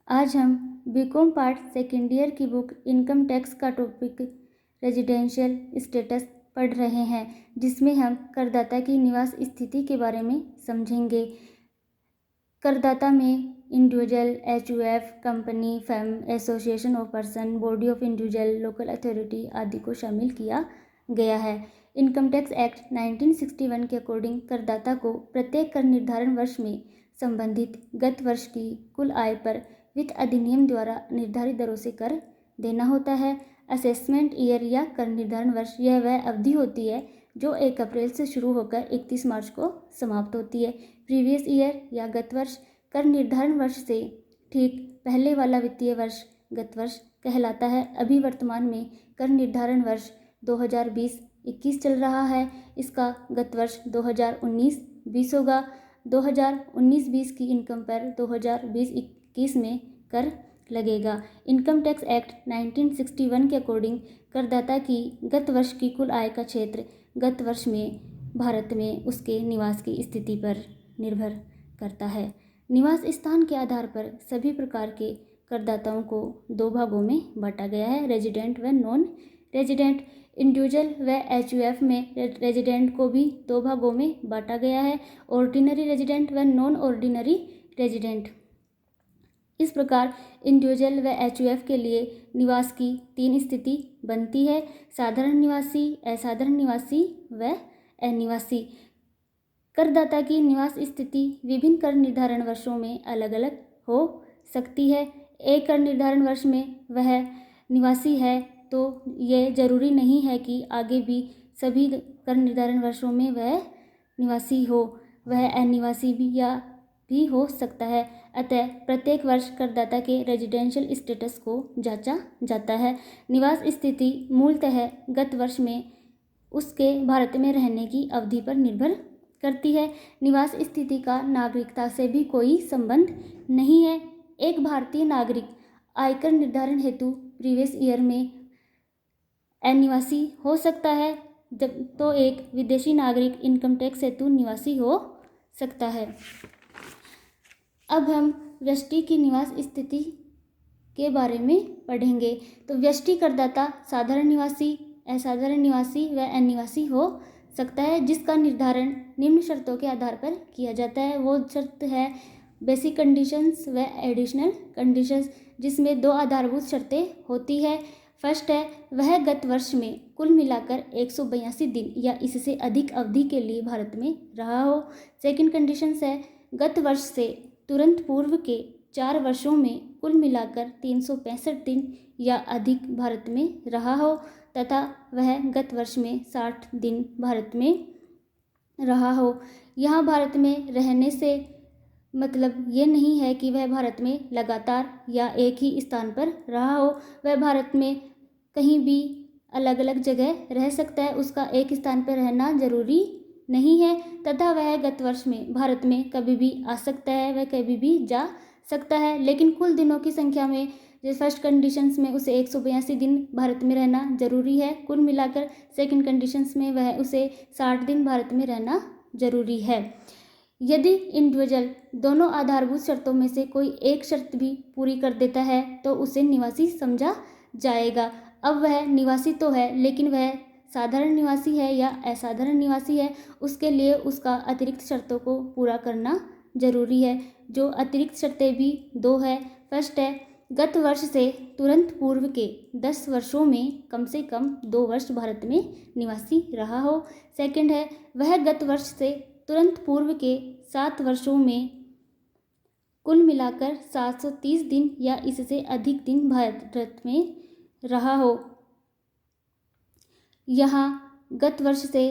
आज हम BCom part second year की बुक इनकम टैक्स का टॉपिक रेजिडेंशियल स्टेटस पढ़ रहे हैं, जिसमें हम करदाता की निवास स्थिति के बारे में समझेंगे। करदाता में individual, HUF, company, firm, association of person, body of individual, local authority आदि को शामिल किया गया है। इनकम टैक्स एक्ट 1961 के अकॉर्डिंग करदाता को प्रत्येक कर निर्धारण वर्ष में संबंधित गत वर्ष की कुल आय पर वित्त अधिनियम द्वारा निर्धारित दरों से कर देना होता है। असेसमेंट ईयर या कर निर्धारण वर्ष यह वह अवधि होती है जो 1 अप्रैल से शुरू होकर 31 मार्च को समाप्त होती है। प्रीवियस ईयर या गत वर्ष कर निर्धारण वर्ष से ठीक पहले वाला वित्तीय वर्ष गत वर्ष कहलाता है। अभी वर्तमान में कर निर्धारण वर्ष 2020-21 चल रहा है। इसका गत वर्ष 2019-20 होगा। 2019-20 की इनकम पर 2020-21 में कर लगेगा। इनकम टैक्स एक्ट 1961 के अकॉर्डिंग करदाता की गत वर्ष की कुल आय का क्षेत्र गत वर्ष में भारत में उसके निवास की स्थिति पर निर्भर करता है। निवास स्थान के आधार पर सभी प्रकार के करदाताओं को 2 भागों में बांटा गया है, रेजिडेंट व नॉन रेजिडेंट। इंडिविजुअल व एचयूएफ में रेजिडेंट को भी 2 भागों में बांटा गया है, ऑर्डिनरी रेजिडेंट व नॉन ऑर्डिनरी रेजिडेंट। इस प्रकार इंडिविजुअल व एचयूएफ के लिए निवास की 3 स्थिति बनती है, साधारण निवासी, असाधारण निवासी व अनिवासी। करदाता की निवास स्थिति विभिन्न कर निर्धारण वर्षों में अलग अलग हो सकती है। एक कर निर्धारण वर्ष में वह निवासी है तो ये जरूरी नहीं है कि आगे भी सभी कर निर्धारण वर्षों में वह निवासी हो, वह अनिवासी भी हो सकता है। अतः प्रत्येक वर्ष करदाता के रेजिडेंशियल स्टेटस को जांचा जाता है। निवास स्थिति मूलतः गत वर्ष में उसके भारत में रहने की अवधि पर निर्भर करती है। निवास स्थिति का नागरिकता से भी कोई संबंध नहीं है। एक भारतीय नागरिक आयकर निर्धारण हेतु प्रीवियस ईयर में अनिवासी हो सकता है, जब तो एक विदेशी नागरिक इनकम टैक्स हेतु निवासी हो सकता है। अब हम व्यष्टि की निवास स्थिति के बारे में पढ़ेंगे। तो व्यष्टि करदाता साधारण निवासी, असाधारण निवासी व अनिवासी हो सकता है, जिसका निर्धारण निम्न शर्तों के आधार पर किया जाता है। वो शर्त है बेसिक कंडीशंस व एडिशनल कंडीशंस, जिसमें 2 आधारभूत शर्तें होती है। फर्स्ट है वह गत वर्ष में कुल मिलाकर 182 दिन या इससे अधिक अवधि के लिए भारत में रहा हो। सेकंड कंडीशंस है गत वर्ष से तुरंत पूर्व के 4 वर्षों में कुल मिलाकर 365 दिन या अधिक भारत में रहा हो, तथा वह गत वर्ष में 60 दिन भारत में रहा हो। यहाँ भारत में रहने से मतलब ये नहीं है कि वह भारत में लगातार या एक ही स्थान पर रहा हो। वह भारत में कहीं भी अलग अलग जगह रह सकता है, उसका एक स्थान पर रहना जरूरी नहीं है। तथा वह गत वर्ष में भारत में कभी भी आ सकता है, वह कभी भी जा सकता है। लेकिन कुल दिनों की संख्या में जैसे फर्स्ट कंडीशंस में उसे 182 दिन भारत में रहना जरूरी है कुल मिलाकर। सेकंड कंडीशंस में वह उसे 60 दिन भारत में रहना जरूरी है। यदि इंडिविजुअल दोनों आधारभूत शर्तों में से कोई एक शर्त भी पूरी कर देता है तो उसे निवासी समझा जाएगा। अब वह निवासी तो है, लेकिन वह साधारण निवासी है या असाधारण निवासी है, उसके लिए उसका अतिरिक्त शर्तों को पूरा करना जरूरी है। जो अतिरिक्त शर्तें भी 2 है। फर्स्ट है गत वर्ष से तुरंत पूर्व के 10 वर्षों में कम से कम 2 वर्ष भारत में निवासी रहा हो। सेकंड है वह गत वर्ष से तुरंत पूर्व के 7 वर्षों में कुल मिलाकर 730 दिन या इससे अधिक दिन भारत में रहा हो। यहाँ गत वर्ष से